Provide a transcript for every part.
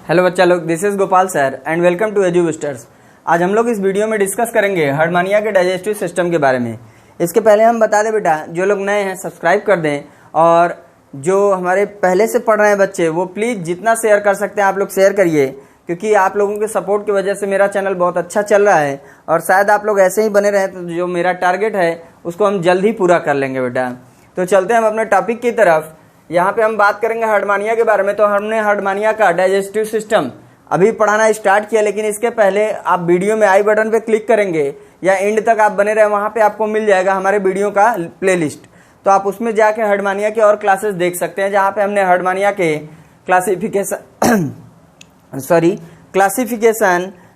Hello बच्चा लोग, this is Gopal sir and welcome to Edu Boosters. आज हम लोग इस वीडियो में डिस्कस करेंगे हर्डमानिया के डाइजेस्टिव सिस्टम के बारे में। इसके पहले हम बता दें बेटा, जो लोग नए हैं सब्सक्राइब कर दें, और जो हमारे पहले से पढ़ रहे हैं बच्चे वो प्लीज़ जितना शेयर कर सकते हैं आप लोग शेयर करिए, क्योंकि आप लोगों के सपोर्ट की वजह से मेरा चैनल बहुत अच्छा चल रहा है और शायद आप लोग ऐसे ही बने रहें तो जो मेरा टारगेट है उसको हम जल्द ही पूरा कर लेंगे बेटा। तो चलते हैं हम अपने टॉपिक की तरफ। यहाँ पे हम बात करेंगे हर्डमानिया के बारे में। तो हमने हर्डमानिया का डाइजेस्टिव सिस्टम अभी पढ़ाना स्टार्ट किया, लेकिन इसके पहले आप वीडियो में आई बटन पे क्लिक करेंगे या एंड तक आप बने रहे, वहाँ पे आपको मिल जाएगा हमारे वीडियो का प्लेलिस्ट। तो आप उसमें जाके हर्डमानिया के और क्लासेस देख सकते हैं, जहाँ पे हमने हर्डमानिया के क्लासिफिकेशन,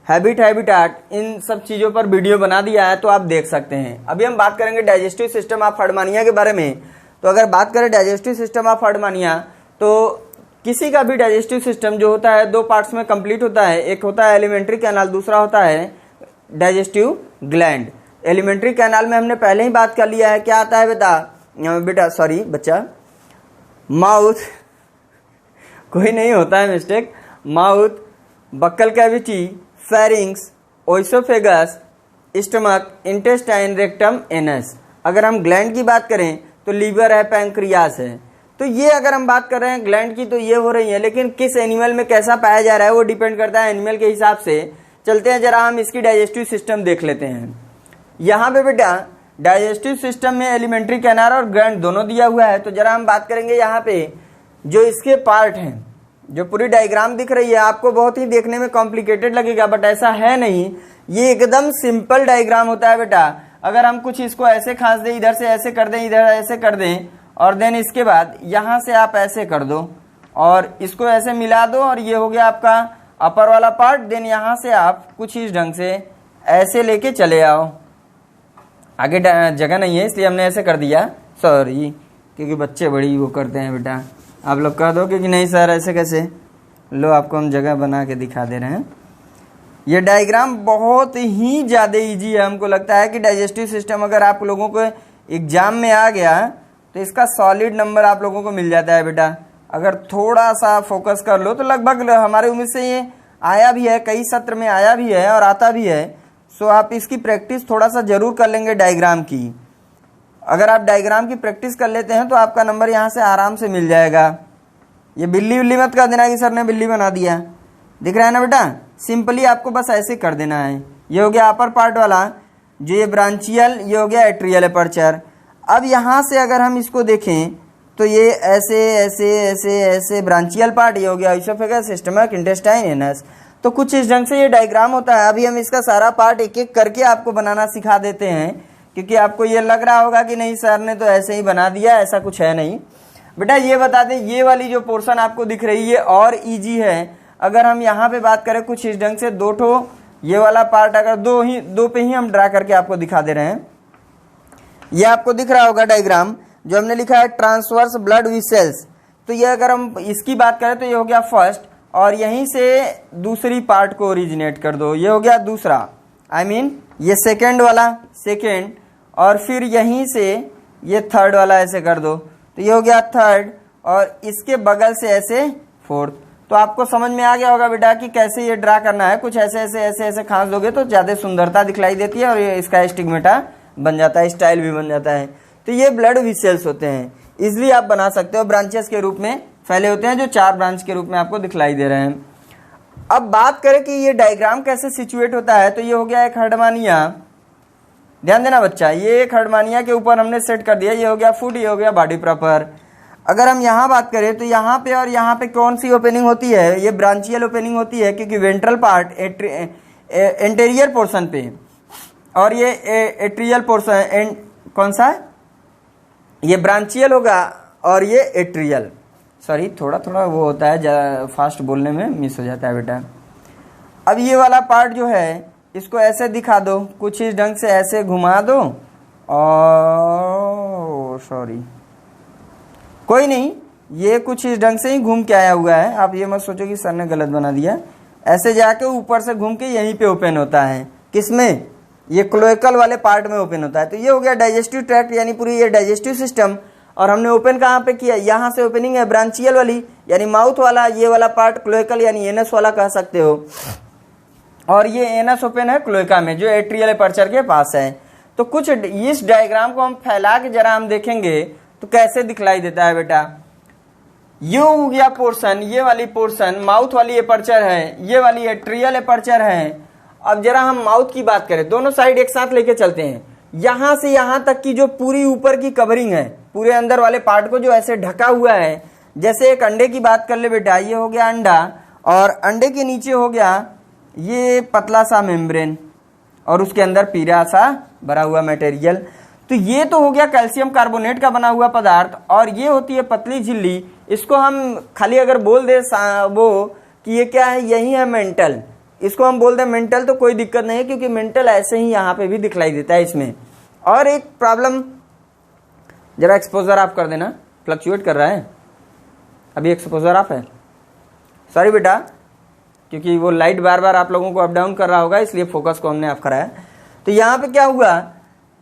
हैबिटाट, इन सब चीज़ों पर वीडियो बना दिया है, तो आप देख सकते हैं। अभी हम बात करेंगे डाइजेस्टिव सिस्टम ऑफ हर्डमानिया के बारे में। तो अगर बात करें डाइजेस्टिव सिस्टम ऑफ हर्डमानिया, तो किसी का भी डाइजेस्टिव सिस्टम जो होता है दो पार्ट्स में कंप्लीट होता है। एक होता है एलिमेंट्री कैनाल, दूसरा होता है डाइजेस्टिव ग्लैंड। एलिमेंट्री कैनाल में हमने पहले ही बात कर लिया है, क्या आता है बच्चा, माउथ, कोई नहीं होता है mistake, mouth, buccal cavity, pharynx, oesophagus, stomach, intestine, rectum, anus. अगर हम ग्लैंड की बात करें तो लीवर है, पैंक्रियास है। तो ये अगर हम बात कर रहे हैं ग्लैंड की तो ये हो रही है, लेकिन किस एनिमल में कैसा पाया जा रहा है वो डिपेंड करता है एनिमल के हिसाब से। चलते हैं जरा हम इसकी डाइजेस्टिव सिस्टम देख लेते हैं। यहाँ पे बेटा डाइजेस्टिव सिस्टम में एलिमेंट्री कैनाल और ग्लैंड दोनों दिया हुआ है। तो जरा हम बात करेंगे यहाँ पे जो इसके पार्ट हैं, जो पूरी डायग्राम दिख रही है आपको बहुत ही देखने में कॉम्प्लिकेटेड लगेगा, बट ऐसा है नहीं, ये एकदम सिंपल डायग्राम होता है बेटा। अगर हम कुछ इसको ऐसे खास दें, इधर से ऐसे कर दें, इधर ऐसे कर दें, और देन इसके बाद यहाँ से आप ऐसे कर दो और इसको ऐसे मिला दो, और ये हो गया आपका अपर वाला पार्ट। देन यहाँ से आप कुछ इस ढंग से ऐसे लेके चले आओ। आगे जगह नहीं है इसलिए हमने ऐसे कर दिया, सॉरी, क्योंकि बच्चे बड़ी वो करते हैं बेटा। आप लोग कह दो कि नहीं सर ऐसे कैसे, लो आपको हम जगह बना के दिखा दे रहे हैं। ये डायग्राम बहुत ही ज़्यादा इजी है। हमको लगता है कि डाइजेस्टिव सिस्टम अगर आप लोगों को एग्जाम में आ गया तो इसका सॉलिड नंबर आप लोगों को मिल जाता है बेटा। अगर थोड़ा सा फोकस कर लो तो लगभग हमारे उम्मीद से ये आया भी है, कई सत्र में आया भी है और आता भी है। सो आप इसकी प्रैक्टिस थोड़ा सा जरूर कर लेंगे डायग्राम की। अगर आप डायग्राम की प्रैक्टिस कर लेते हैं तो आपका नंबर यहाँ से आराम से मिल जाएगा। ये बिल्ली उल्ली मत कर देना कि सर ने बिल्ली बना दिया, दिख रहा है ना बेटा। सिंपली आपको बस ऐसे कर देना है। ये हो गया अपर पार्ट वाला, जो ये ब्रांचियल, ये हो गया एट्रियल अपर्चर। अब यहाँ से अगर हम इसको देखें तो ये ऐसे ऐसे ऐसे ऐसे ब्रांचियल पार्ट, ये हो गया ओइसोफेगस, स्टमक, इंटेस्टाइन, एनस। तो कुछ इस ढंग से ये डायग्राम होता है। अभी हम इसका सारा पार्ट एक एक करके आपको बनाना सिखा देते हैं, क्योंकि आपको ये लग रहा होगा कि नहीं सर ने तो ऐसे ही बना दिया, ऐसा कुछ है नहीं बेटा। ये बता दें, ये वाली जो पोर्शन आपको दिख रही है और ईजी है। अगर हम यहाँ पे बात करें कुछ इस ढंग से, दो ठो ये वाला पार्ट, अगर दो पे ही हम ड्रा करके आपको दिखा दे रहे हैं। ये आपको दिख रहा होगा डायग्राम जो हमने लिखा है ट्रांसवर्स ब्लड वेसल्स। तो ये अगर हम इसकी बात करें तो ये हो गया फर्स्ट, और यहीं से दूसरी पार्ट को ओरिजिनेट कर दो, ये हो गया दूसरा, ये सेकेंड वाला सेकेंड, और फिर यहीं से ये थर्ड वाला ऐसे कर दो, तो ये हो गया थर्ड, और इसके बगल से ऐसे फोर्थ। तो आपको समझ में आ गया होगा बेटा कि कैसे ये ड्रा करना है। कुछ ऐसे ऐसे ऐसे ऐसे खास दोगे तो ज़्यादा सुंदरता दिखलाई देती है और ये इसका स्टिग्मेटा बन जाता है, स्टाइल भी बन जाता है। तो ये ब्लड वेसल्स होते हैं, इसलिए आप बना सकते हो। ब्रांचेस के रूप में फैले होते हैं, जो 4 ब्रांच के रूप में आपको दिखलाई दे रहे हैं। अब बात करें कि ये डायग्राम कैसे सिचुएट होता है, तो ये हो गया एक हर्डमानिया। ध्यान देना बच्चा, ये एक हर्डमानिया के ऊपर हमने सेट कर दिया। ये हो गया फुट, ये हो गया बॉडी प्रॉपर। अगर हम यहाँ बात करें तो यहाँ पे और यहाँ पे कौन सी ओपनिंग होती है, ये ब्रांचियल ओपनिंग होती है, क्योंकि वेंट्रल पार्ट एंटेरियर पोर्शन पे, और ये एट्रियल पोर्शन कौन सा है, ये ब्रांचियल होगा और ये एट्रियल। सॉरी, थोड़ा थोड़ा वो होता है, फास्ट बोलने में मिस हो जाता है बेटा। अब ये वाला पार्ट जो है इसको ऐसे दिखा दो, कुछ इस ढंग से ऐसे घुमा दो, और सॉरी कोई नहीं, ये कुछ इस ढंग से ही घूम के आया हुआ है। आप ये मत सोचो कि सर ने गलत बना दिया। ऐसे जाके ऊपर से घूम के यहीं पे ओपन होता है, किसमें, ये क्लोएकल वाले पार्ट में ओपन होता है। तो ये हो गया डाइजेस्टिव ट्रैक्ट, यानी पूरी ये डाइजेस्टिव सिस्टम और हमने ओपन कहाँ पे किया, यहाँ से ओपनिंग है ब्रांचियल वाली यानी माउथ वाला, ये वाला पार्ट क्लोएकल यानी एनस वाला कह सकते हो, और ये एनस ओपन है क्लोएका में जो एट्रियल एपर्चर के पास है। तो कुछ इस डायग्राम को हम फैला के जरा हम देखेंगे तो कैसे दिखलाई देता है बेटा। ये हो गया पोर्शन, ये वाली पोर्शन माउथ वाली एपर्चर है, ये वाली एट्रियल एपर्चर है। अब जरा हम माउथ की बात करें, दोनों साइड एक साथ लेके चलते हैं। यहां से यहां तक की जो पूरी ऊपर की कवरिंग है, पूरे अंदर वाले पार्ट को जो ऐसे ढका हुआ है, जैसे एक अंडे की बात कर ले बेटा, ये हो गया अंडा और अंडे के नीचे हो गया ये पतला सा मेम्ब्रेन और उसके अंदर पीला सा भरा हुआ मटेरियल। तो ये तो हो गया कैल्शियम कार्बोनेट का बना हुआ पदार्थ, और ये होती है पतली झिल्ली। इसको हम खाली अगर बोल दे वो कि ये क्या है, यही है मेंटल, इसको हम बोल दें मेंटल तो कोई दिक्कत नहीं है, क्योंकि मेंटल ऐसे ही यहाँ पे भी दिखलाई देता है इसमें। और एक प्रॉब्लम, जरा एक्सपोजर ऑफ कर देना, फ्लक्चुएट कर रहा है, अभी एक्सपोजर ऑफ है, सॉरी बेटा, क्योंकि वो लाइट बार बार आप लोगों को अप डाउन कर रहा होगा, इसलिए फोकस को हमने ऑफ कराया। तो यहाँ पे क्या हुआ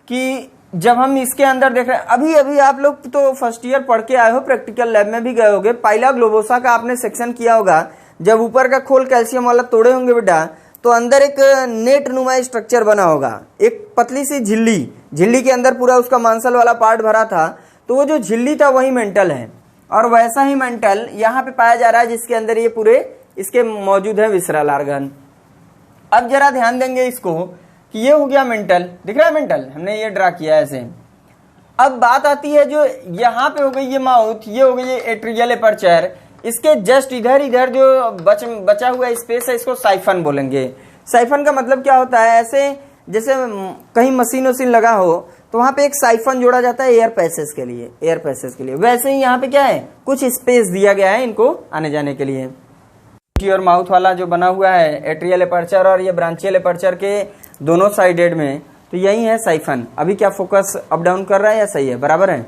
कि जब हम इसके अंदर देख रहे हैं, अभी अभी आप लोग तो फर्स्ट ईयर पढ़ के आए हो, प्रैक्टिकल लैब में भी गए होगे, पाइला ग्लोबोसा का आपने सेक्शन किया होगा। जब ऊपर का खोल कैल्शियम वाला तोड़े होंगे बेटा, तो अंदर एक नेट नुमा स्ट्रक्चर बना होगा, एक पतली सी झिल्ली के अंदर पूरा उसका मांसल वाला पार्ट भरा था। तो वो जो झिल्ली था वही मेंटल है, और वैसा ही मेंटल यहाँ पे पाया जा रहा है, जिसके अंदर ये पूरे इसके मौजूद है विसरल ऑर्गन। अब जरा ध्यान देंगे इसको कि ये हो गया मेंटल, दिख रहा है मेंटल, हमने ये ड्रा किया है ऐसे। अब बात आती है जो यहाँ पे हो गई ये माउथ, ये हो गई ये एट्रियल एपर्चर, इसके जस्ट इधर जो बचा हुआ स्पेस है इसको साइफन बोलेंगे। साइफन का मतलब क्या होता है, ऐसे जैसे कहीं मशीन वशीन लगा हो तो वहां पे एक साइफन जोड़ा जाता है एयर पैसेज के लिए, वैसे ही यहाँ पे क्या है, कुछ स्पेस दिया गया है इनको आने जाने के लिए। और माउथ वाला जो बना हुआ है एट्रियल एपर्चर और ये ब्रांचियल एपर्चर के दोनों साइडेड में, तो यही है साइफन। अभी क्या फोकस अप डाउन कर रहा है या सही है, बराबर है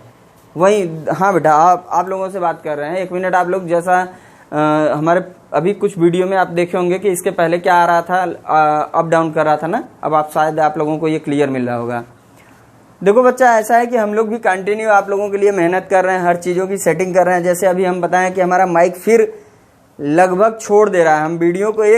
वही? हाँ बेटा, आप लोगों से बात कर रहे हैं, एक मिनट। आप लोग जैसा हमारे अभी कुछ वीडियो में आप देखे होंगे कि इसके पहले क्या आ रहा था, अप डाउन कर रहा था ना, अब आप शायद आप लोगों को ये क्लियर मिल रहा होगा। देखो बच्चा, ऐसा है कि हम लोग भी कंटिन्यू आप लोगों के लिए मेहनत कर रहे हैं, हर चीज़ों की सेटिंग कर रहे हैं। जैसे अभी हम बताएं कि हमारा माइक फिर लगभग छोड़ दे रहा है, हम एक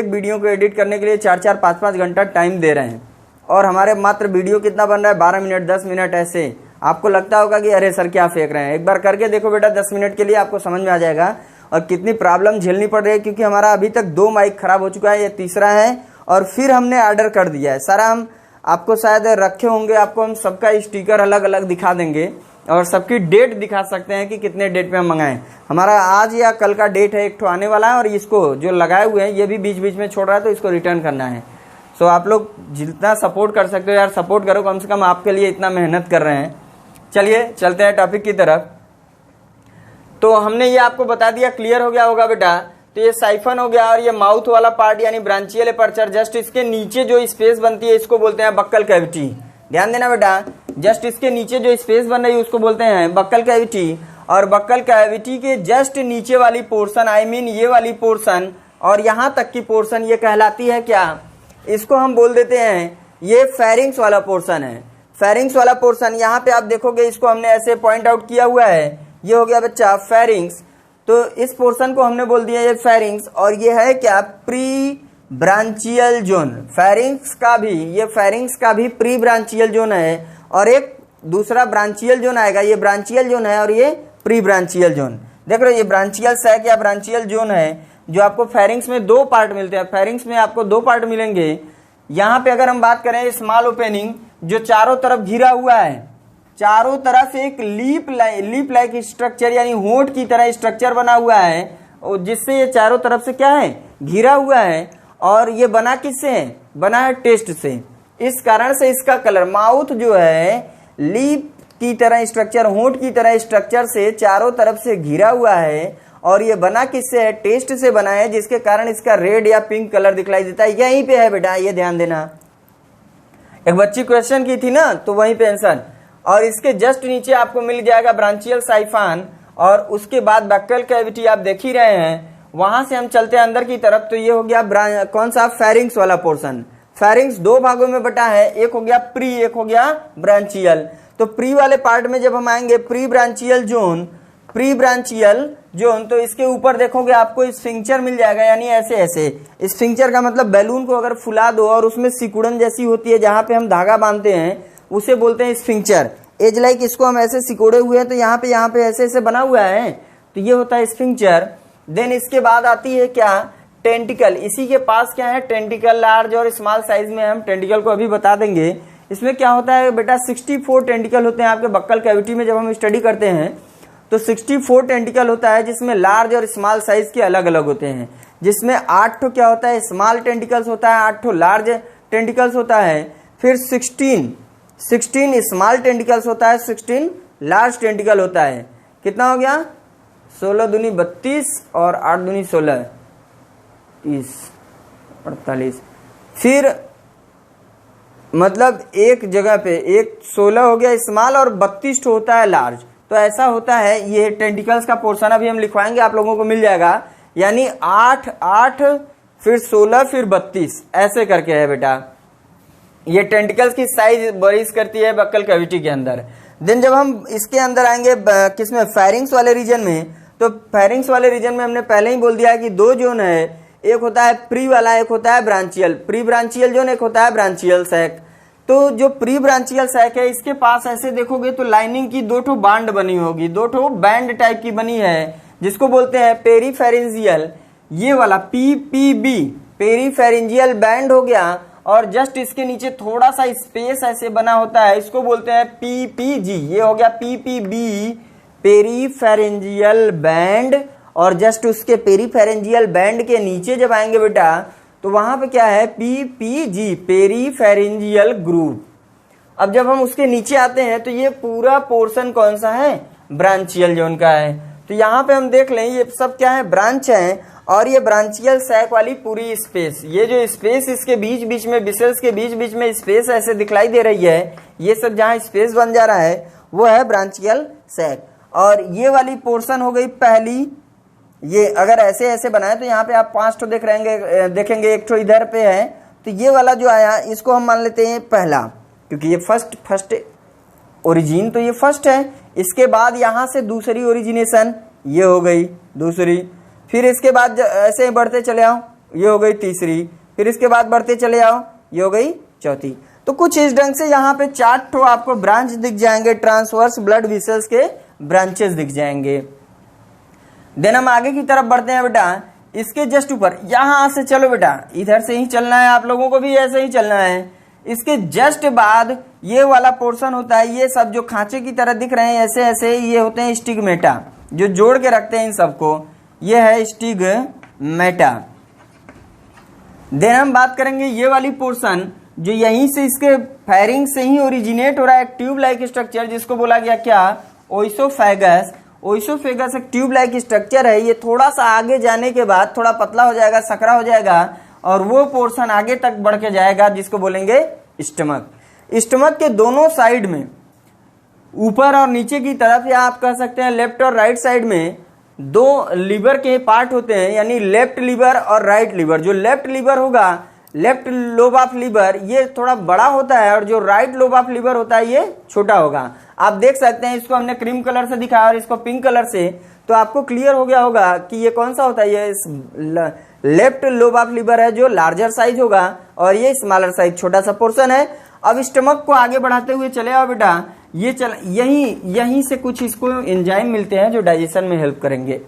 वीडियो को एडिट करने के लिए 4-4, 5-5 घंटा टाइम दे रहे हैं, और हमारे मात्र वीडियो कितना बन रहा है, 12 मिनट 10 मिनट ऐसे। आपको लगता होगा कि अरे सर क्या फेंक रहे हैं, एक बार करके देखो बेटा 10 मिनट के लिए, आपको समझ में आ जाएगा और कितनी प्रॉब्लम झेलनी पड़ रही है। क्योंकि हमारा अभी तक 2 माइक खराब हो चुका है, ये तीसरा है, और फिर हमने ऑर्डर कर दिया है सारा। हम आपको शायद रखे होंगे, आपको हम सबका स्टिकर अलग अलग दिखा देंगे और सबकी डेट दिखा सकते हैं कि कितने डेट पे हम मंगाएं। हमारा आज या कल का डेट है, एक ठो आने वाला है, और इसको जो लगाए हुए हैं ये भी बीच बीच में छोड़ रहा है, तो इसको रिटर्न करना है। सो आप लोग जितना सपोर्ट कर सकते हो यार सपोर्ट करो, कम से कम आपके लिए इतना मेहनत कर रहे हैं। चलिए चलते हैं टॉपिक की तरफ। तो हमने ये आपको बता दिया, क्लियर हो गया होगा बेटा। तो ये साइफन हो गया, और ये माउथ वाला पार्ट यानी ब्रांचियल एपर्चर, जस्ट इसके नीचे जो स्पेस बनती है इसको बोलते हैं बक्कल कैविटी। ध्यान देना बेटा, जस्ट इसके नीचे जो स्पेस बन रही है उसको बोलते हैं बक्कल कैविटी, और बक्कल कैविटी के जस्ट नीचे वाली पोर्शन, आई मीन ये वाली पोर्शन और यहाँ तक की पोर्शन, ये कहलाती है क्या, इसको हम बोल देते हैं ये फेरिंग्स वाला पोर्शन है। फेरिंग्स वाला पोर्शन यहाँ पे आप देखोगे, इसको हमने ऐसे पॉइंट आउट किया हुआ है, ये हो गया बच्चा फेरिंग्स। तो इस पोर्शन को हमने बोल दिया ये फेरिंग्स, और ये है क्या, प्री ब्रांचियल जोन। फेरिंग्स का भी प्री ब्रांचियल जोन है, और एक दूसरा ब्रांचियल जोन आएगा, ये ब्रांचियल जोन है और ये प्री ब्रांचियल जोन। देख रहे हो, ये ब्रांचियल सैक या ब्रांचियल जोन है जो आपको फेरिंग्स में 2 पार्ट मिलते हैं। फेरिंग्स में आपको 2 पार्ट मिलेंगे। यहाँ पे अगर हम बात करें स्मॉल ओपनिंग जो चारों तरफ घिरा हुआ है, चारों तरफ एक लीप लाइक स्ट्रक्चर यानी होंठ की तरह स्ट्रक्चर बना हुआ है, जिससे ये चारों तरफ से क्या है, घिरा हुआ है। और ये बना किससे है, बना है टेस्ट से। इस कारण से इसका कलर, माउथ जो है लीप की तरह स्ट्रक्चर, होंठ की तरह स्ट्रक्चर से चारों तरफ से घिरा हुआ है, और ये बना किससे है, टेस्ट से बना है, जिसके कारण इसका रेड या पिंक कलर दिखलाई देता है। यहीं पे है बेटा, ये ध्यान देना। एक बच्ची क्वेश्चन की थी ना, तो वहीं पे आंसर। और इसके जस्ट नीचे आपको मिल जाएगा ब्रांचियल साइफन, और उसके बाद बक्कल कैविटी आप देख ही रहे हैं। वहां से हम चलते हैं अंदर की तरफ, तो ये हो गया कौन सा, फेरिंग्स वाला पोर्शन। फेरिंग्स 2 भागों में बटा है, एक हो गया प्री, एक हो गया ब्रांचियल। तो प्री वाले पार्ट में जब हम आएंगे प्री ब्रांचियल जोन, तो इसके ऊपर देखोगे आपको स्फिंक्टर मिल जाएगा, यानी ऐसे ऐसे। स्फिंक्टर का मतलब बैलून को अगर फुला दो और उसमें सिकुड़न जैसी होती है जहां पे हम धागा बांधते हैं, उसे बोलते हैं स्फिंक्टर। एज लाइक इसको हम ऐसे सिकोड़े हुए हैं तो यहाँ पे ऐसे ऐसे बना हुआ है, तो ये होता है स्फिंक्टर। देन इसके बाद आती है क्या, टेंटिकल। इसी के पास क्या है, टेंटिकल। लार्ज और स्मॉल साइज में हम टेंटिकल को अभी बता देंगे। इसमें क्या होता है बेटा, 64 टेंटिकल होते हैं आपके बक्कल कैविटी में। जब हम स्टडी करते हैं तो 64 टेंटिकल होता है, जिसमें लार्ज और स्मॉल साइज के अलग अलग होते हैं। जिसमें 8 ठो क्या होता है, स्मॉल टेंटिकल्स होता है, 8 ठो लार्ज टेंटिकल्स होता है, फिर 16 स्मॉल टेंटिकल्स होता है, 16 लार्ज टेंटिकल होता है। कितना हो गया, 16 दूनी 32 और 8 दूनी 16, 30, 48। फिर मतलब एक जगह पे एक 16 हो गया स्मॉल और 32 होता है लार्ज। तो ऐसा होता है। ये टेंटिकल्स का पोर्शन अभी हम लिखवाएंगे, आप लोगों को मिल जाएगा। यानी 8 फिर 16 फिर 32 ऐसे करके है बेटा। ये टेंटिकल्स की साइज बरीज करती है बक्कल कैविटी के अंदर। देन जब हम इसके अंदर आएंगे किसमें, फेरिंग्स वाले रीजन में, तो फेरिंग्स वाले रीजन में हमने पहले ही बोल दिया है कि 2 जोन है, एक होता है प्री वाला, एक होता है ब्रांचियल। प्री ब्रांचियल जोन, एक होता है ब्रांचियल सैक। तो जो प्री ब्रांचियल सैक है, इसके पास ऐसे देखोगे तो लाइनिंग की 2 ठो बांड बनी होगी, 2 ठो बैंड टाइप की बनी है, जिसको बोलते हैं पेरीफेरेंजियल। ये वाला PPB पेरीफेरेंजियल बैंड हो गया। और जस्ट इसके नीचे थोड़ा सा स्पेस ऐसे बना होता है, इसको बोलते हैं PPG। ये हो गया PPB पेरीफेरेंजियल बैंड। और जस्ट उसके पेरीफेरेंजियल बैंड के नीचे जब आएंगे बेटा, तो वहां पे क्या है, PPG पेरीफेरेंजियल ग्रूव। अब जब हम उसके नीचे आते हैं तो ये पूरा पोर्शन कौन सा है, ब्रांचियल जोन का है। तो यहाँ पे हम देख लें, ये सब क्या है, ब्रांच है। और ये ब्रांचियल सैक वाली पूरी स्पेस, ये जो स्पेस इसके बीच बीच में, बिसेल्स के बीच बीच में स्पेस ऐसे दिखलाई दे रही है, ये सब जहाँ स्पेस बन जा रहा है वो है ब्रांचियल सैक। और ये वाली पोर्शन हो गई पहली। ये अगर ऐसे ऐसे बनाए तो यहाँ पे आप 5 ठो देखेंगे, एक ठो इधर पे है। तो ये वाला जो आया, इसको हम मान लेते हैं पहला, क्योंकि ये फर्स्ट ओरिजिन, तो ये फर्स्ट है। इसके बाद यहाँ से दूसरी ओरिजिनेशन, ये हो गई दूसरी। फिर इसके बाद ऐसे बढ़ते चले आओ, ये हो गई तीसरी। फिर इसके बाद बढ़ते चले आओ, ये हो गई चौथी। तो कुछ इस ढंग से यहाँ पे 4 ठो आपको ब्रांच दिख जाएंगे, ट्रांसवर्स ब्लड वेसल्स के ब्रांचेस दिख जाएंगे। देन हम आगे की तरफ बढ़ते हैं बेटा। इसके जस्ट ऊपर, यहां से चलो बेटा, इधर से ही चलना है, आप लोगों को भी ऐसे ही चलना है। इसके जस्ट बाद ये वाला पोर्शन होता है, ये सब जो खांचे की तरह दिख रहे हैं ऐसे ऐसे, ये होते हैं स्टिग्मेटा, जो जोड़ के रखते हैं इन सबको। ये है स्टिग्मेटा। देन हम बात करेंगे ये वाली पोर्शन जो यहीं से इसके फेरिंग से ही ओरिजिनेट हो रहा है, ट्यूब लाइक स्ट्रक्चर, जिसको बोला गया क्या, ओइसोफेगस। ओइसोफेगस एक ट्यूब लाइक स्ट्रक्चर है। ये थोड़ा सा आगे जाने के बाद थोड़ा पतला हो जाएगा, सकरा हो जाएगा, और वो पोर्शन आगे तक बढ़ के जाएगा, जिसको बोलेंगे स्टमक। स्टमक के दोनों साइड में, ऊपर और नीचे की तरफ, या आप कह सकते हैं लेफ्ट और राइट साइड में, 2 लीवर के पार्ट होते हैं, यानी लेफ्ट लीवर और राइट लीवर। जो लेफ्ट लीवर होगा, लेफ्ट लोब ऑफ लीवर, ये थोड़ा बड़ा होता है, और जो राइट लोब ऑफ लीवर होता है ये छोटा होगा। आप देख सकते हैं, इसको हमने क्रीम कलर से दिखाया और इसको पिंक कलर से, तो आपको क्लियर हो गया होगा कि ये कौन सा होता है। ये लेफ्ट लोब ऑफ लीवर है जो लार्जर साइज होगा, और ये स्मॉलर साइज छोटा सा पोर्शन है। अब स्टमक को आगे बढ़ाते हुए चले आओ बेटा। ये यहीं से कुछ इसको एंजाइम मिलते हैं जो डाइजेशन में हेल्प करेंगे।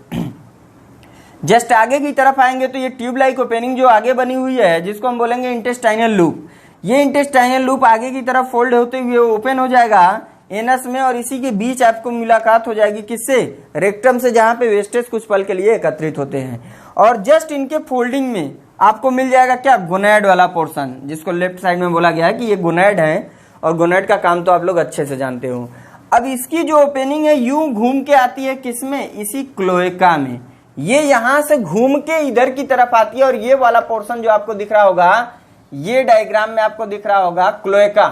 जस्ट आगे की तरफ आएंगे तो ये ट्यूब लाइक ओपनिंग जो आगे बनी हुई है, जिसको हम बोलेंगे इंटेस्टाइनल लूप। ये इंटेस्टाइनल लूप आगे की तरफ फोल्ड होते हुए ओपन हो जाएगा एनस में, और इसी के बीच आपको मुलाकात हो जाएगी किससे, रेक्टम से, जहां पे वेस्टेज कुछ पल के लिए एकत्रित होते हैं। और जस्ट इनके फोल्डिंग में आपको मिल जाएगा क्या, गोनैड वाला पोर्शन, जिसको लेफ्ट साइड में बोला गया है कि ये गोनैड है, और गोनैड का काम तो आप लोग अच्छे से जानते हो। अब इसकी जो ओपनिंग है यूं घूम के आती है किसमें, इसी क्लोएका में। ये यहां से घूम के इधर की तरफ आती है, और ये वाला पोर्शन जो आपको दिख रहा होगा, ये डायग्राम में आपको दिख रहा होगा क्लोएका।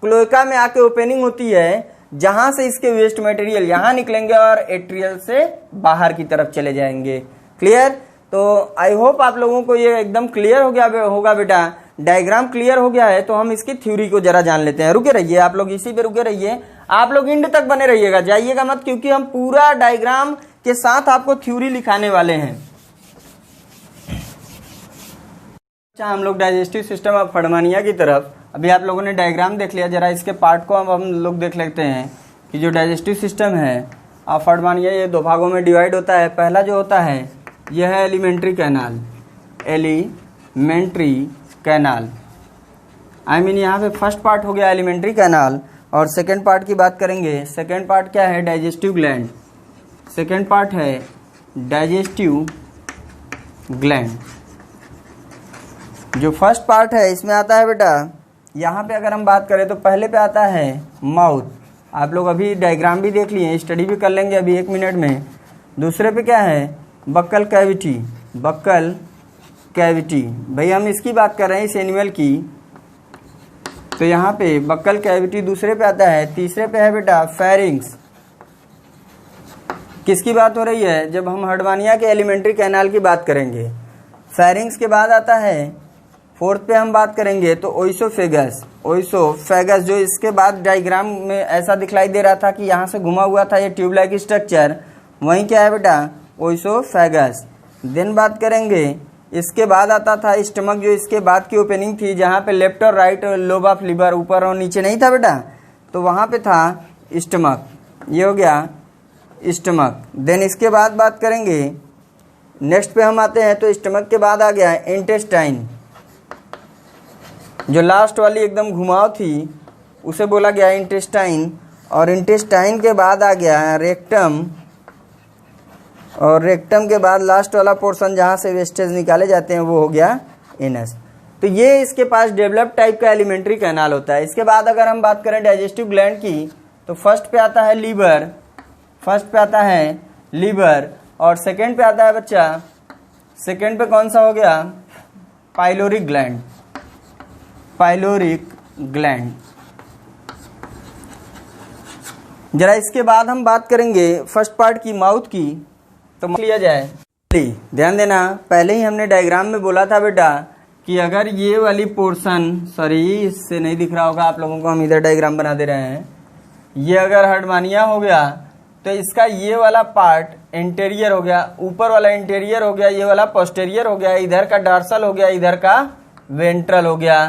क्लोएका में आके ओपनिंग होती है, जहां से इसके वेस्ट मटेरियल यहां निकलेंगे और एट्रियल से बाहर की तरफ चले जाएंगे। क्लियर? तो आई होप आप लोगों को ये एकदम क्लियर हो गया होगा बेटा। डायग्राम क्लियर हो गया है तो हम इसकी थ्योरी को जरा जान लेते हैं। रुके रहिए आप लोग, इसी पे रुके रहिए। आप लोग इंड तक बने रहिएगा, जाइएगा मत, क्योंकि हम पूरा डायग्राम के साथ आपको थ्योरी लिखाने वाले हैं। अच्छा, हम लोग डाइजेस्टिव सिस्टम ऑफ फड़मानिया की तरफ, अभी आप लोगों ने डायग्राम देख लिया, जरा इसके पार्ट को अब हम लोग देख लेते हैं कि जो डाइजेस्टिव सिस्टम है ऑफ फड़मानिया ये दो भागों में डिवाइड होता है। पहला जो होता है यह है alimentary canal, alimentary canal, I mean यहाँ पे फर्स्ट पार्ट हो गया एलिमेंट्री कैनाल। और सेकेंड पार्ट की बात करेंगे, सेकेंड पार्ट क्या है, डाइजेस्टिव ग्लैंड। सेकेंड पार्ट है डाइजेस्टिव ग्लैंड। जो फर्स्ट पार्ट है इसमें आता है बेटा, यहाँ पे अगर हम बात करें तो पहले पे आता है माउथ। आप लोग अभी डायग्राम भी देख लिए, स्टडी भी कर लेंगे अभी 1 मिनट में। दूसरे पे क्या है, बक्कल कैविटी, बक्कल कैविटी। भाई हम इसकी बात कर रहे हैं इस एनिमल की, तो यहाँ पे बक्कल कैविटी दूसरे पे आता है। तीसरे पे है बेटा फेरिंग्स। किसकी बात हो रही है, जब हम हर्डवानिया के एलिमेंट्री कैनाल की बात करेंगे। फेरिंग्स के बाद आता है, फोर्थ पे हम बात करेंगे तो ओइसोफेगस। ओइसोफेगस जो इसके बाद डायग्राम में ऐसा दिखलाई दे रहा था कि यहाँ से घुमा हुआ था ये ट्यूब लाइक स्ट्रक्चर, वहीं क्या है बेटा, ओइसोफेगस। देन बात करेंगे, इसके बाद आता था स्टमक, जो इसके बाद की ओपनिंग थी, जहाँ पे लेफ्ट और राइट लोब ऑफ लिवर ऊपर और नीचे नहीं था बेटा, तो वहाँ पे था स्टमक। ये हो गया स्टमक। देन इसके बाद बात करेंगे, नेक्स्ट पे हम आते हैं तो स्टमक के बाद आ गया इंटेस्टाइन। जो लास्ट वाली एकदम घुमाव थी उसे बोला गया इंटेस्टाइन। और इंटेस्टाइन के बाद आ गया रेक्टम, और रेक्टम के बाद लास्ट वाला पोर्शन जहाँ से वेस्टेज निकाले जाते हैं वो हो गया एनस। तो ये इसके पास डेवलप टाइप का एलिमेंट्री कैनाल होता है। इसके बाद अगर हम बात करें डाइजेस्टिव ग्लैंड की, तो फर्स्ट पे आता है लीवर, फर्स्ट पे आता है लीवर, और सेकंड पे आता है बच्चा, सेकंड पे कौन सा हो गया, पाइलोरिक ग्लैंड, पाइलोरिक ग्लैंड। जरा इसके बाद हम बात करेंगे फर्स्ट पार्ट की, माउथ की, तो लिया जाए। ध्यान देना, पहले ही हमने डायग्राम में बोला था बेटा कि अगर ये वाली पोर्शन, सॉरी इससे नहीं दिख रहा होगा आप लोगों को, हम इधर डायग्राम बना दे रहे हैं, ये अगर हर्डमानिया हो गया तो इसका ये वाला पार्ट इंटीरियर हो गया, ऊपर वाला इंटीरियर हो गया, ये वाला पोस्टीरियर हो गया, इधर का डॉर्सल हो गया, इधर का वेंट्रल हो गया।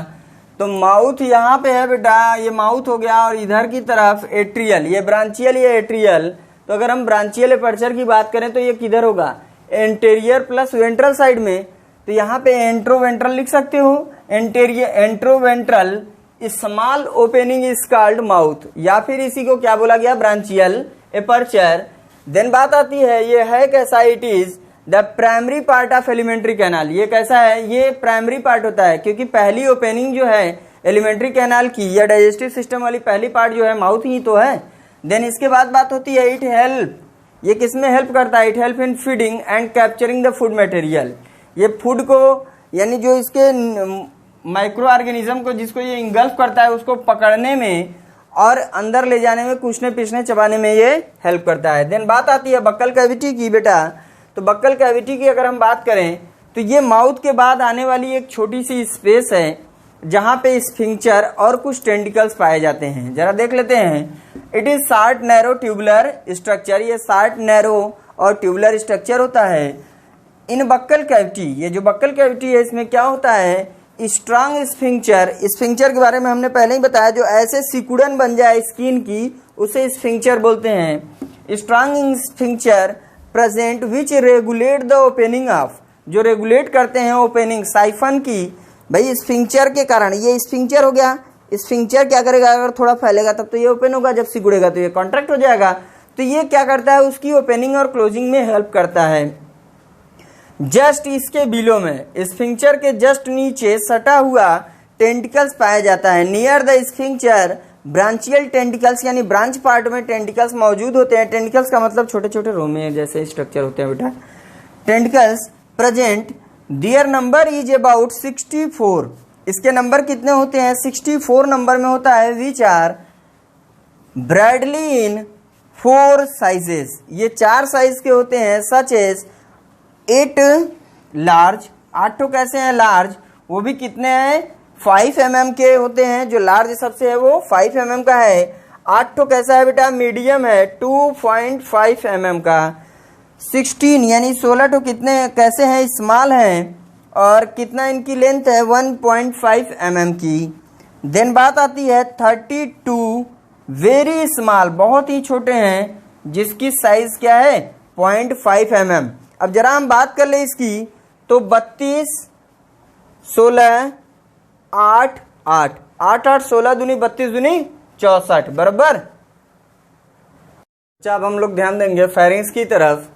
तो माउथ यहाँ पे है बेटा, ये माउथ हो गया, और इधर की तरफ एट्रियल, ये ब्रांचियल, ये एट्रियल। तो अगर हम ब्रांचियल एपर्चर की बात करें तो ये किधर होगा, एंटेरियर प्लस वेंट्रल साइड में। तो यहाँ पे एंट्रोवेंट्रल लिख सकते हो, anterior anteroventral small opening is called mouth, या फिर इसी को क्या बोला गया, ब्रांचियल एपर्चर। देन बात आती है, ये है कैसा, it is the primary part of elementary canal. ये कैसा है, ये प्राइमरी पार्ट होता है, क्योंकि पहली ओपनिंग जो है एलिमेंट्री कैनाल की या डाइजेस्टिव सिस्टम वाली पहली पार्ट जो है माउथ ही तो है। देन इसके बाद बात होती है इट हेल्प, ये किसमें हेल्प करता है, it help in feeding and capturing the food material. ये फूड को, यानी जो इसके माइक्रो ऑर्गेनिज्म को जिसको ये इंगल्फ करता है उसको पकड़ने में और अंदर ले जाने में, कूचने पीसने चबाने में ये हेल्प करता है। देन बात आती है बक्कल कैविटी की बेटा। तो बक्कल कैविटी की अगर हम बात करें तो ये माउथ के बाद आने वाली एक छोटी सी स्पेस है जहां पे स्फिंक्चर और कुछ टेंटिकल्स पाए जाते हैं। जरा देख लेते हैं। It is short narrow tubular structure, ये शार्ट नैरो और ट्यूबुलर स्ट्रक्चर होता है इन बक्कल कैविटी। ये जो बक्कल कैविटी है इसमें क्या होता है, स्ट्रांग स्फिंक्चर। स्फिंक्चर के बारे में हमने पहले ही बताया, जो ऐसे सिकुड़न बन जाए स्किन की उसे स्फिंक्चर बोलते हैं। Strong sphincter present which regulate the opening of, जो रेगुलेट करते हैं ओपनिंग साइफन की। भाई स्फिंक्चर के कारण, ये स्फिंक्चर हो गया, स्फिंक्चर क्या करेगा, अगर थोड़ा फैलेगा तब तो ये ओपन होगा, जब सिकुड़ेगा तो ये कॉन्ट्रैक्ट हो जाएगा। तो ये क्या करता है, उसकी ओपनिंग और क्लोजिंग में हेल्प करता है। जस्ट इसके बिलो में, स्फिंक्चर के जस्ट नीचे सटा हुआ टेंटिकल्स पाया जाता है। नियर द स्फिंक्चर ब्रांचियल टेंटिकल्स, यानी ब्रांच पार्ट में टेंटिकल्स मौजूद होते हैं। टेंटिकल्स का मतलब छोटे छोटे रोमे जैसे स्ट्रक्चर होते हैं बेटा। Tentacles present, their number is about 64। इसके नंबर कितने होते हैं, 64 नंबर में होता है। Which are broadly in 4 sizes, ये 4 साइज के होते हैं। सच एज 8 लार्ज, 8 कैसे हैं लार्ज, वो भी कितने हैं, 5 mm के होते हैं। जो लार्ज सबसे है वो 5 mm का है। 8 कैसा है बेटा, मीडियम है 2.5 mm का। 16 यानी 16 कितने कैसे हैं, स्मॉल हैं, और कितना इनकी लेंथ है 1.5 mm की। देन बात आती है 32 वेरी स्मॉल, बहुत ही छोटे हैं, जिसकी साइज क्या है 0.5 mm। अब जरा हम बात कर ले इसकी, तो 32 16 8 8 8 8 16 दूनी 32 दूनी 64 बराबर। अच्छा अब हम लोग ध्यान देंगे फेरिंग्स की तरफ।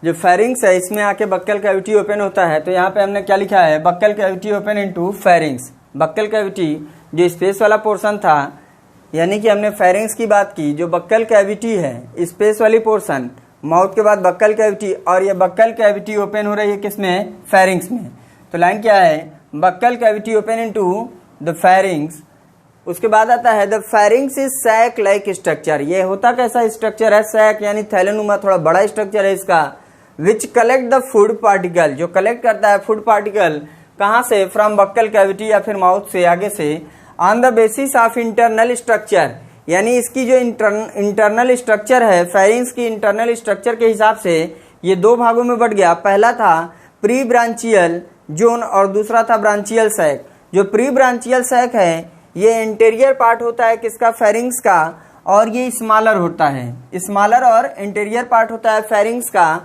जो फेरिंग्स है इसमें आके बक्कल कैविटी ओपन होता है, तो यहाँ पे हमने क्या लिखा है, buccal cavity open into pharynx. Buccal cavity जो स्पेस वाला पोर्शन था, यानी कि हमने फेरिंग्स की बात की, जो बक्कल कैविटी है स्पेस वाली पोर्शन, माउथ के बाद बक्कल कैविटी, और ये बक्कल कैविटी ओपन हो रही है किसमें, फेरिंग्स में। तो लाइन क्या है, buccal cavity open into the pharynx. उसके बाद आता है the pharynx is sac like structure. ये होता कैसा स्ट्रक्चर है, सैक यानी थैलेनुमा, थोड़ा बड़ा स्ट्रक्चर है इसका। विच कलेक्ट द फूड पार्टिकल, जो कलेक्ट करता है फूड पार्टिकल कहाँ से, फ्रॉम बक्कल कैविटी या फिर माउथ से, आगे से। On the basis of internal structure, यानी इसकी जो इंटरनल स्ट्रक्चर है, फेरिंग्स की इंटरनल स्ट्रक्चर के हिसाब से ये दो भागों में बट गया। पहला था प्री ब्रांचियल जोन और दूसरा था ब्रांचियल सैक। जो प्री ब्रांचियल सैक है ये इंटीरियर पार्ट होता है किसका, फेरिंग्स का, और ये स्मॉलर होता है, स्मॉलर और इंटीरियर पार्ट होता है फेरिंग्स का।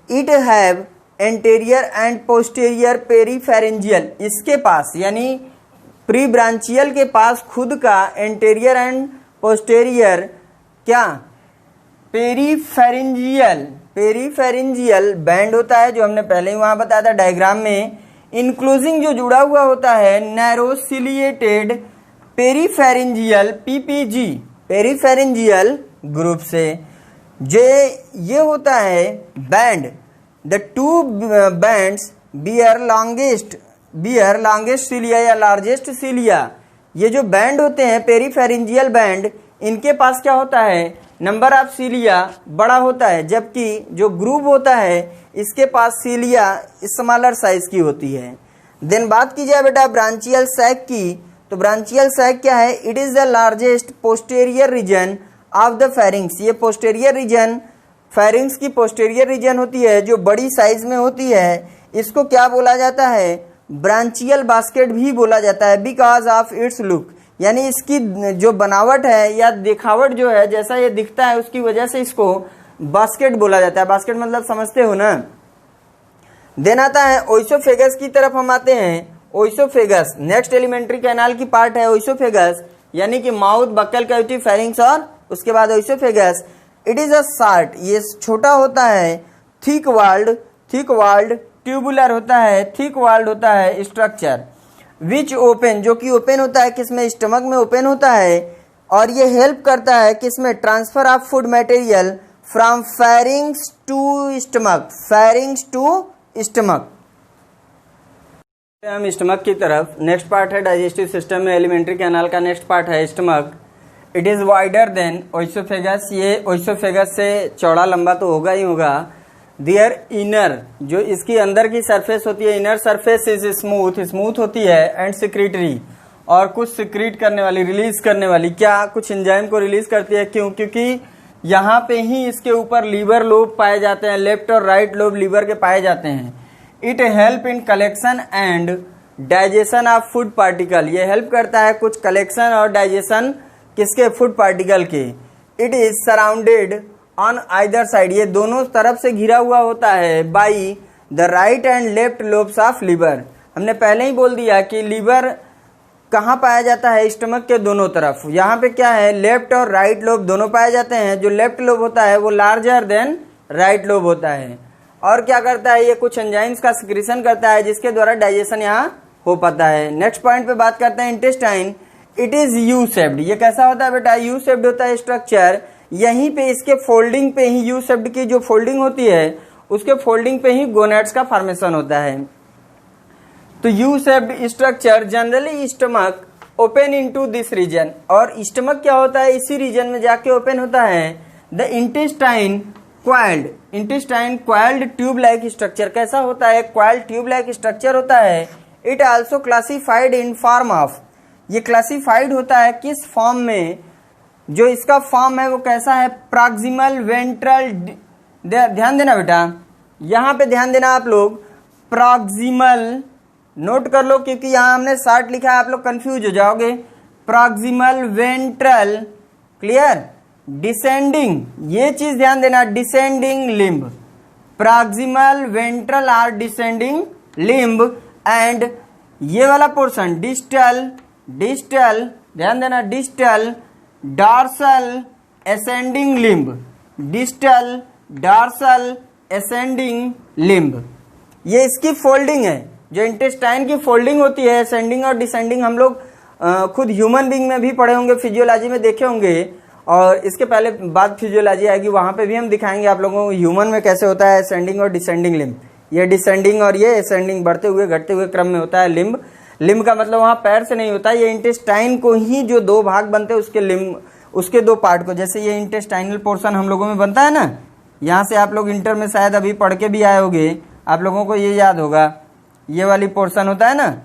It have anterior and posterior peripharyngeal, इसके पास यानी प्री ब्रांचियल के पास खुद का एंटेरियर एंड पोस्टेरियर क्या, पेरीफेरेंजियल बैंड होता है, जो हमने पहले ही वहां बताया था डायग्राम में। इंक्लूजिंग जो जुड़ा हुआ होता है narrow ciliated peripharyngeal PPG, peripharyngeal group से। ये होता है band. The two bands bear longest cilia या लार्जेस्ट सिलिया। ये जो बैंड होते हैं पेरीफेरेंजियल बैंड, इनके पास क्या होता है, नंबर ऑफ सिलिया बड़ा होता है, जबकि जो ग्रुप होता है इसके पास सिलिया स्मॉलर साइज की होती है। देन बात की जाए बेटा ब्रांचियल सैक की, तो ब्रांचियल सैक क्या है, it is the largest posterior region of the pharynx. ये पोस्टेरियर रीजन, फेरिंग्स की पोस्टेरियर रीजन होती है जो बड़ी साइज में होती है। इसको क्या बोला जाता है, ब्रांचियल बास्केट भी बोला जाता है, बिकॉज ऑफ इट्स लुक, यानी इसकी जो बनावट है या दिखावट जो है, जैसा ये दिखता है उसकी वजह से इसको बास्केट बोला जाता है। बास्केट मतलब समझते हो ना। देन आता है ओइसोफेगस की तरफ हम आते हैं। ओइसोफेगस नेक्स्ट एलिमेंट्री कैनाल की पार्ट है ओइसोफेगस, यानी कि माउथ, बक्कल कैविटी, फेरिंग्स और उसके बाद oesophagus. It is a short, ये छोटा होता है, थिक वाल्ड ट्यूबुलर होता है, थिक वाल्ड होता है स्ट्रक्चर, विच ओपन, जो कि ओपन होता है किसमें, स्टमक में ओपन होता है, और ये हेल्प करता है किसमें, transfer of food material from pharynx to stomach, pharynx to stomach. हम स्टमक की तरफ, नेक्स्ट पार्ट है डाइजेस्टिव सिस्टम में एलिमेंट्री कैनाल का नेक्स्ट पार्ट है stomach. It is wider than oesophagus, ये ओइसोफेगस से चौड़ा लंबा तो होगा ही होगा। दियर इनर, जो इसकी अंदर की सरफेस होती है, इनर सरफेस इज स्मूथ होती है, एंड सिक्रीटरी, और कुछ सिक्रीट करने वाली, रिलीज करने वाली, क्या कुछ एंजाइम को रिलीज करती है। क्यों, क्योंकि यहाँ पे ही इसके ऊपर लीवर लोब पाए जाते हैं, लेफ्ट और राइट लोब लीवर के पाए जाते हैं। It help in collection and digestion of food particle, ये हेल्प करता है कुछ कलेक्शन और डाइजेशन किसके, फूड पार्टिकल के। It is surrounded on either side, ये दोनों तरफ से घिरा हुआ होता है, by the right and left lobes of liver. हमने पहले ही बोल दिया कि लीवर कहाँ पाया जाता है, स्टमक के दोनों तरफ। यहाँ पे क्या है, लेफ्ट और राइट लोब दोनों पाए जाते हैं। जो लेफ्ट लोब होता है वो लार्जर देन राइट लोब होता है, और क्या करता है, ये कुछ एंजाइम्स का सिक्रीशन करता है जिसके द्वारा डाइजेशन यहाँ हो पाता है। नेक्स्ट पॉइंट पे बात करते हैं intestine. It is U shaped, ये कैसा होता है बेटा, यू शेप्ड होता है स्ट्रक्चर। यहीं पे इसके फोल्डिंग पे ही, यू शेप्ड की जो फोल्डिंग होती है उसके फोल्डिंग पे ही गोनेड्स का फॉर्मेशन होता है। तो U shaped structure generally stomach open into this region, और स्टमक क्या होता है, इसी रीजन में जाके ओपन होता है। The intestine coiled tube like structure, कैसा होता है, क्वाइल्ड ट्यूब लाइक स्ट्रक्चर होता है। It also classified in form of, ये क्लासिफाइड होता है किस फॉर्म में, जो इसका फॉर्म है वो कैसा है, प्रॉक्सिमल वेंट्रल, ध्यान देना बेटा, यहाँ पे ध्यान देना आप लोग, प्रॉक्सिमल नोट कर लो क्योंकि यहाँ हमने 60 लिखा है, आप लोग कंफ्यूज हो जाओगे। प्रॉक्सिमल वेंट्रल, क्लियर, डिसेंडिंग, ये चीज ध्यान देना, descending limb, proximal ventral or descending limb, and ये वाला पोर्शन डिस्टल, डिस्टल ध्यान देना, distal dorsal ascending limb, distal dorsal ascending limb, ये इसकी फोल्डिंग है, जो इंटेस्टाइन की फोल्डिंग होती है, असेंडिंग और डिसेंडिंग। हम लोग खुद ह्यूमन बीइंग में भी पढ़े होंगे, फिजियोलॉजी में देखे होंगे, और इसके पहले बाद फिजियोलॉजी आएगी, वहां पे भी हम दिखाएंगे आप लोगों को ह्यूमन में कैसे होता है असेंडिंग और डिसेंडिंग लिम्ब। ये डिसेंडिंग और ये असेंडिंग बढ़ते हुए घटते हुए क्रम में होता है लिम्ब। लिम्ब का मतलब वहां पैर से नहीं होता, ये इंटेस्टाइन को ही जो दो भाग बनते हैं उसके लिम्ब, उसके दो पार्ट को, जैसे ये इंटेस्टाइनल पोर्शन हम लोगों में बनता है ना, यहाँ से आप लोग इंटर में शायद अभी पढ़ के भी आए होंगे, आप लोगों को ये याद होगा, ये वाली पोर्शन होता है ना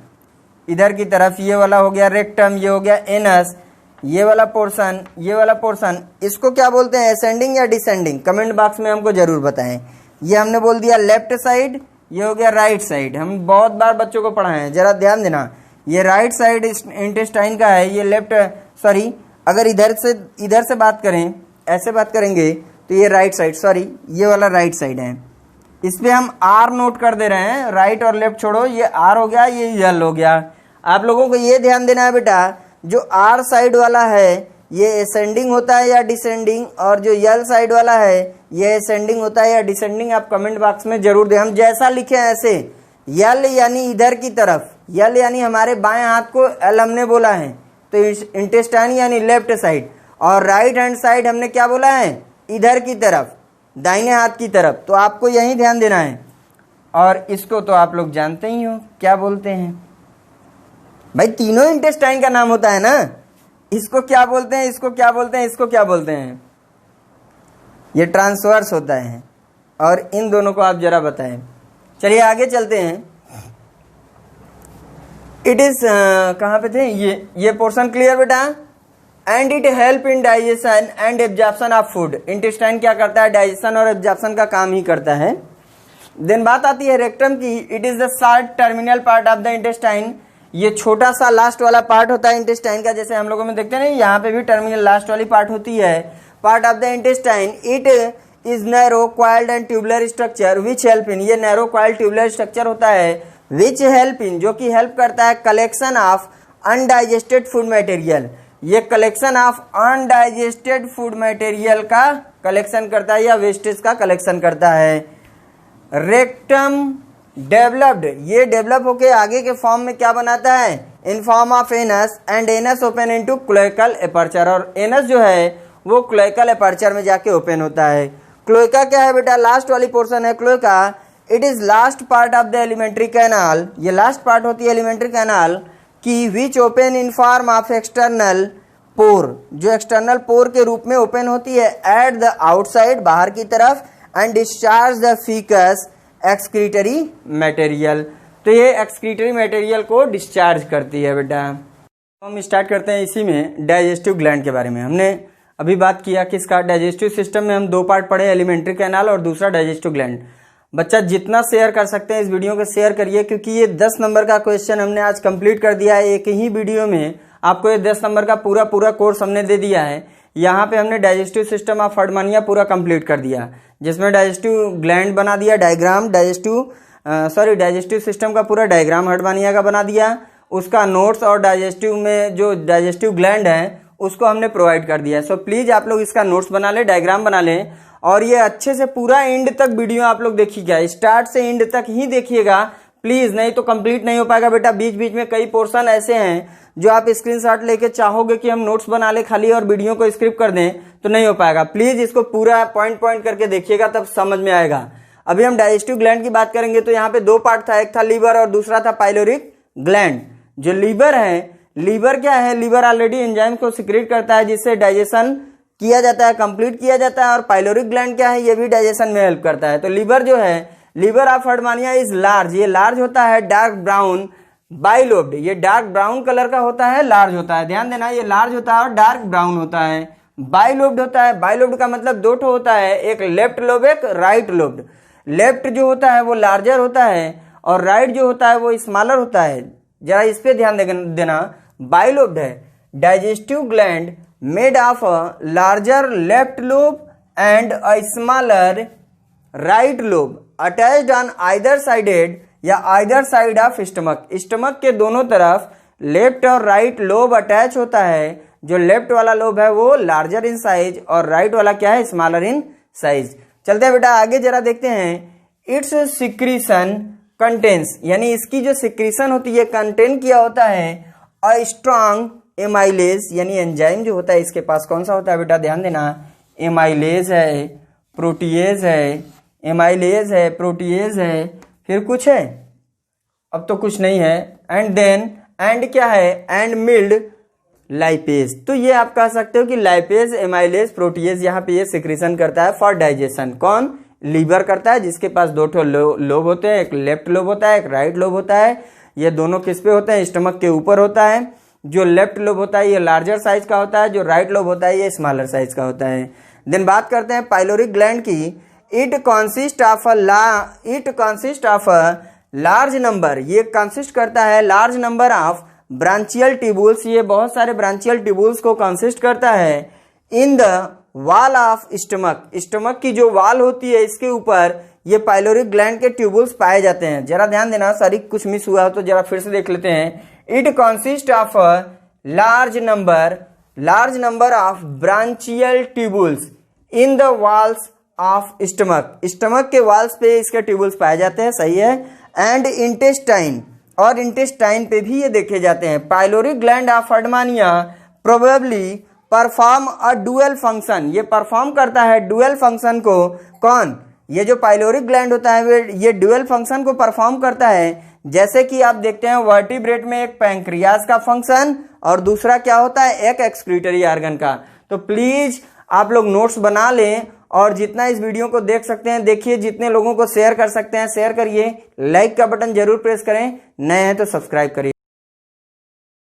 इधर की तरफ, ये वाला हो गया रेक्टम, ये हो गया एनस, ये वाला पोर्शन, ये वाला पोर्शन, इसको क्या बोलते हैं, असेंडिंग या डिसेंडिंग, कमेंट बॉक्स में हमको जरूर बताएं। ये हमने बोल दिया लेफ्ट साइड, ये हो गया राइट साइड, हम बहुत बार बच्चों को पढ़ाए हैं, जरा ध्यान देना, ये राइट साइड इंटेस्टाइन का है, ये लेफ्ट, सॉरी अगर इधर से बात करें, ऐसे बात करेंगे तो ये राइट साइड, सॉरी ये वाला राइट साइड है, इस पे हम आर नोट कर दे रहे हैं, राइट और लेफ्ट छोड़ो, ये आर हो गया, ये यल हो गया। आप लोगों को ये ध्यान देना है बेटा, जो आर साइड वाला है ये असेंडिंग होता है या डिसेंडिंग, और जो यल साइड वाला है ये असेंडिंग होता है या डिसेंडिंग, आप कमेंट बॉक्स में जरूर दें। हम जैसा लिखे हैं ऐसे, यल यानी इधर की तरफ, यल यानी हमारे बाएं हाथ को एल हमने बोला है, तो इंटेस्टाइन यानी लेफ्ट साइड, और राइट हैंड साइड हमने क्या बोला है, इधर की तरफ, दाहिने हाथ की तरफ, तो आपको यही ध्यान देना है। और इसको तो आप लोग जानते ही हो क्या बोलते हैं भाई, तीनों इंटेस्टाइन का नाम होता है ना, इसको क्या बोलते हैं, इसको क्या बोलते हैं, इसको क्या बोलते हैं, ये ट्रांसवर्स होता है, और इन दोनों को आप जरा बताएं। चलिए आगे चलते हैं। इट इज कहाँ पे थे, ये पोर्शन क्लियर बेटा, and it help in digestion and absorption of food, intestine क्या करता है, डाइजेशन और एब्जॉर्प्शन का काम ही करता है। देन बात आती है रेक्टम की, it is the short terminal part of the intestine, ये छोटा सा लास्ट वाला पार्ट होता है इंटेस्टाइन का, जैसे हम लोगों में देखते हैं ना, यहाँ पे भी टर्मिनल लास्ट वाली पार्ट होती है, part of the intestine. It is narrow coiled and tubular structure which help in, ये नैरो क्वाइल्ड ट्यूबुलर स्ट्रक्चर होता है, विच हेल्प इन जो कि हेल्प करता है collection of undigested food material, ये collection of undigested food material का collection करता है या वेस्टेज का कलेक्शन करता है। रेक्टम डेवलप्ड, ये डेवलप होके आगे के फॉर्म में क्या बनाता है, इन form of anus, and anus open into cloacal aperture, और एनस जो है वो क्लोएकल एपर्चर में जाके ओपन होता है। क्लोएका क्या है बेटा, लास्ट वाली पोर्शन है cloaca, it is last part of the alimentary canal, ये लास्ट पार्ट होती है एलिमेंट्री कैनाल की, which open in form of external pore, जो एक्सटर्नल पोर के रूप में ओपन होती है एट द आउटसाइड, बाहर की तरफ, and discharge the faeces excretory material, तो ये एक्सक्रीटरी मटेरियल को डिस्चार्ज करती है बेटा। हम स्टार्ट करते हैं इसी में डाइजेस्टिव ग्लैंड के बारे में। हमने अभी बात किया किसका, डाइजेस्टिव सिस्टम में हम दो पार्ट पढ़े, एलिमेंट्री कैनाल और दूसरा डाइजेस्टिव ग्लैंड। बच्चा जितना शेयर कर सकते हैं इस वीडियो को शेयर करिए, क्योंकि ये 10 नंबर का क्वेश्चन हमने आज कंप्लीट कर दिया है, एक ही वीडियो में आपको ये 10 नंबर का पूरा कोर्स हमने दे दिया है। यहाँ पे हमने डाइजेस्टिव सिस्टम ऑफ हर्डमानिया पूरा कंप्लीट कर दिया, जिसमें डाइजेस्टिव ग्लैंड बना दिया, डायग्राम डाइजेस्टिव सिस्टम का पूरा डायग्राम हर्डमानिया का बना दिया, उसका नोट्स, और डाइजेस्टिव में जो डाइजेस्टिव ग्लैंड है उसको हमने प्रोवाइड कर दिया है। सो प्लीज आप लोग इसका नोट्स बना लें, डायग्राम बना लें, और ये अच्छे से पूरा एंड तक वीडियो आप लोग देखिएगा, स्टार्ट से एंड तक ही देखिएगा प्लीज, नहीं तो कंप्लीट नहीं हो पाएगा बेटा। बीच बीच में कई पोर्शन ऐसे हैं जो आप स्क्रीनशॉट लेके चाहोगे कि हम नोट्स बना ले खाली और वीडियो को स्क्रिप्ट कर दें, तो नहीं हो पाएगा। प्लीज इसको पूरा पॉइंट करके देखिएगा, तब समझ में आएगा। अभी हम डाइजेस्टिव ग्लैंड की बात करेंगे, तो यहाँ पे दो पार्ट था, एक था लीवर और दूसरा था पाइलोरिक ग्लैंड। जो लीवर है, लीवर क्या है, लीवर ऑलरेडी एंजाइम को सिक्रेट करता है जिससे डाइजेशन किया जाता है, कंप्लीट किया जाता है, और पाइलोरिक ग्लैंड क्या है, ये भी डाइजेशन में हेल्प करता है। तो लीवर जो है, liver of Herdmania is large, ये लार्ज होता है, डार्क ब्राउन बाइलोब्ड, ये डार्क ब्राउन कलर का होता है, लार्ज होता है, ध्यान देना, ये लार्ज होता है और डार्क ब्राउन होता है, बाइलोब्ड होता है, बाइलोब्ड का मतलब दो ठो होता है, एक लेफ्ट लोब एक राइट लोब्ड। लेफ्ट जो होता है वो लार्जर होता है और राइट जो होता है वो स्मॉलर होता है। जरा इस पे ध्यान देना, बाइलोब्ड है digestive gland made of a larger left lobe and a smaller right lobe attached on either sided या either side of stomach. Stomach के दोनों तरफ लेफ्ट और राइट लोब अटैच होता है। जो लेफ्ट वाला लोब है वो लार्जर इन साइज और राइट वाला क्या है, स्मॉलर इन साइज। चलते हैं बेटा आगे जरा देखते हैं। इट्स सिक्रीशन कंटेंस, यानी इसकी जो सिक्रीशन होती है कंटेन किया होता है अ स्ट्रॉन्ग एमाइलेज, यानी एंजाइम जो होता है इसके पास कौन सा होता है बेटा, ध्यान देना, एमाइलेज है, प्रोटीएज है, एमाइलेज है, प्रोटीएज है, फिर कुछ है, अब तो कुछ नहीं है, एंड देन एंड क्या है, एंड मिल्ड लाइपेज। तो ये आप कह सकते हो कि लाइपेज, एमाइलेज, प्रोटीएज यहाँ पे ये सिक्रीशन करता है फॉर डाइजेशन। कौन, लीवर करता है, जिसके पास दो ठो लोब होते हैं, एक लेफ्ट लोब होता है एक राइट लोब होता है। ये दोनों किस पे होते हैं, स्टमक के ऊपर होता है। जो लेफ्ट लोब होता है ये लार्जर साइज का होता है, जो राइट लोब होता है ये स्मॉलर साइज का होता है। देन बात करते हैं पाइलोरिक ग्लैंड की। It consist of a large number, ये कंसिस्ट करता है large number of branchial tubules, ये बहुत सारे ब्रांचियल ट्यूबुल्स को कंसिस्ट करता है in the wall of stomach. Stomach की जो वॉल होती है इसके ऊपर ये पाइलोरिक ग्लैंड के ट्यूबुल्स पाए जाते हैं। जरा ध्यान देना, सॉरी कुछ मिस हुआ तो जरा फिर से देख लेते हैं। It consist of a large number of branchial tubules in the walls of stomach, stomach के वॉल्स पे इसके ट्यूबुल्स पाए जाते हैं, सही है। एंड इंटेस्टाइन, और इंटेस्टाइन पे भी ये देखे जाते हैं। पाइलोरिक ग्लैंड ऑफ फर्डमानिया probably perform a dual function, ये परफॉर्म करता है डुअल फंक्शन को। कौन, ये जो पाइलोरिक ग्लैंड होता है ये डुअल फंक्शन को परफॉर्म करता है। जैसे कि आप देखते हैं वर्टिब्रेट में एक पैंक्रियास का फंक्शन और दूसरा क्या होता है, एक एक्सक्रीटरी ऑर्गन का। तो प्लीज आप लोग नोट्स बना लें और जितना इस वीडियो को देख सकते हैं देखिए, जितने लोगों को शेयर कर सकते हैं शेयर करिए, लाइक का बटन जरूर प्रेस करें, नए हैं तो सब्सक्राइब करिए।